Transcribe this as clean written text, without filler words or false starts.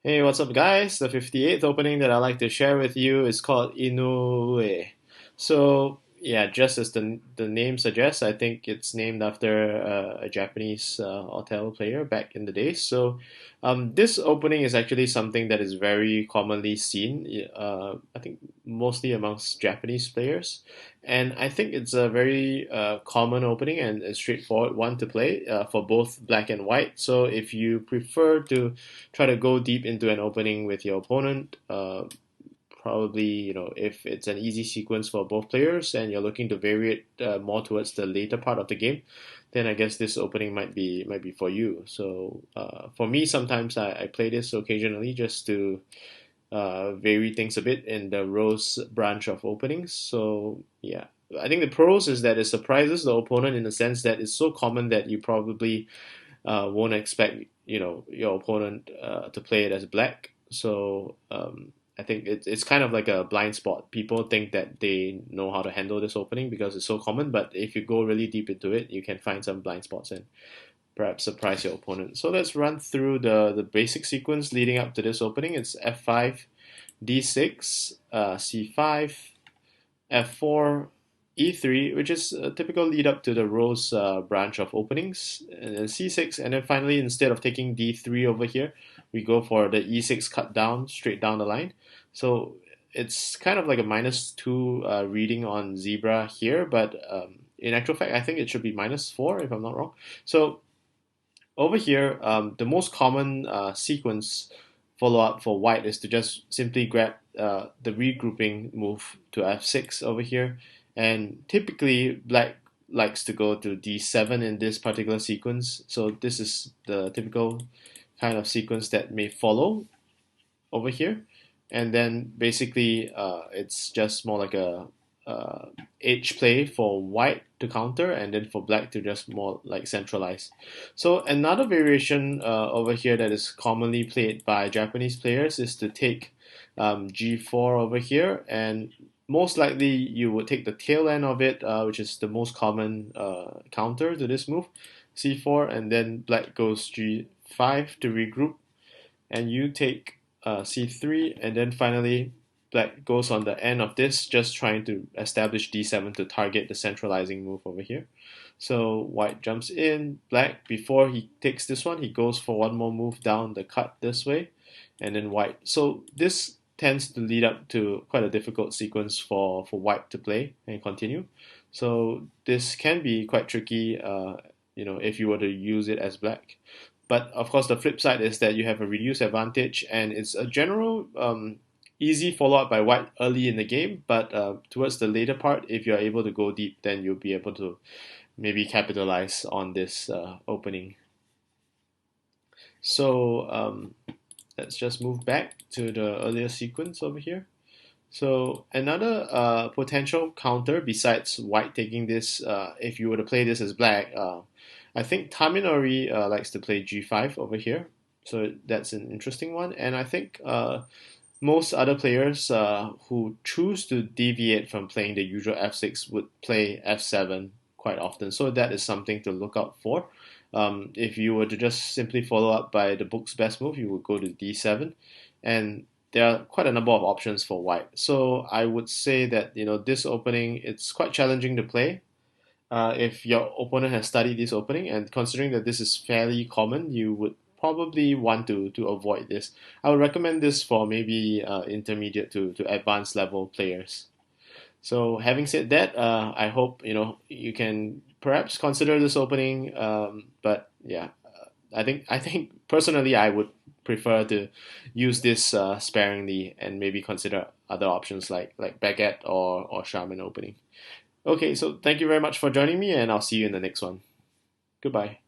Hey, what's up, guys? The 58th opening that I like to share with you is called Inoue. So, yeah, just as the name suggests, I think it's named after a Japanese Othello player back in the days. So, this opening is actually something that is very commonly seen, I think mostly amongst Japanese players. And I think it's a very common opening and a straightforward one to play for both black and white. So, if you prefer to try to go deep into an opening with your opponent. Probably, if it's an easy sequence for both players and you're looking to vary it more towards the later part of the game, then I guess this opening might be for you. So for me, sometimes I play this occasionally just to vary things a bit in the rose branch of openings. So yeah, I think the pros is that it surprises the opponent in the sense that it's so common that you probably won't expect your opponent to play it as black. So I think it's kind of like a blind spot. People think that they know how to handle this opening because it's so common, but if you go really deep into it, you can find some blind spots and perhaps surprise your opponent. So let's run through the basic sequence leading up to this opening. It's f5, d6, c5, f4, e3, which is a typical lead up to the rose branch of openings, and then c6, and then finally, instead of taking d3 over here, we go for the e6 cut down, straight down the line. So it's kind of like a -2 reading on zebra here, but in actual fact, I think it should be -4 if I'm not wrong. So over here, the most common sequence follow up for white is to just simply grab the regrouping move to f6 over here. And typically, black likes to go to d7 in this particular sequence. So this is the typical kind of sequence that may follow over here. And then basically, it's just more like a edge play for white to counter, and then for black to just more like centralize. So another variation over here that is commonly played by Japanese players is to take g4 over here, and most likely you would take the tail end of it, which is the most common counter to this move, c4, and then black goes g5 to regroup, and you take c3, and then finally black goes on the end of this, just trying to establish d7 to target the centralizing move over here. So white jumps in, black, before he takes this one, he goes for one more move down the cut this way, and then white. So this tends to lead up to quite a difficult sequence for white to play and continue. So this can be quite tricky, if you were to use it as black. But of course, the flip side is that you have a reduced advantage, and it's a general easy follow up by white early in the game. But towards the later part, if you're able to go deep, then you'll be able to maybe capitalize on this opening. So let's just move back to the earlier sequence over here. So another potential counter besides white taking this, if you were to play this as black, I think Taminori likes to play g5 over here. So that's an interesting one. And I think most other players who choose to deviate from playing the usual f6 would play f7 quite often. So that is something to look out for. If you were to just simply follow up by the book's best move, you would go to d7. And there are quite a number of options for white. So I would say that this opening, it's quite challenging to play. If your opponent has studied this opening, and considering that this is fairly common, you would probably want to avoid this. I would recommend this for maybe intermediate to advanced level players. So having said that, I hope you can perhaps consider this opening. But yeah, I think personally I would prefer to use this sparingly and maybe consider other options like baguette or shaman opening. Okay, so thank you very much for joining me, and I'll see you in the next one. Goodbye.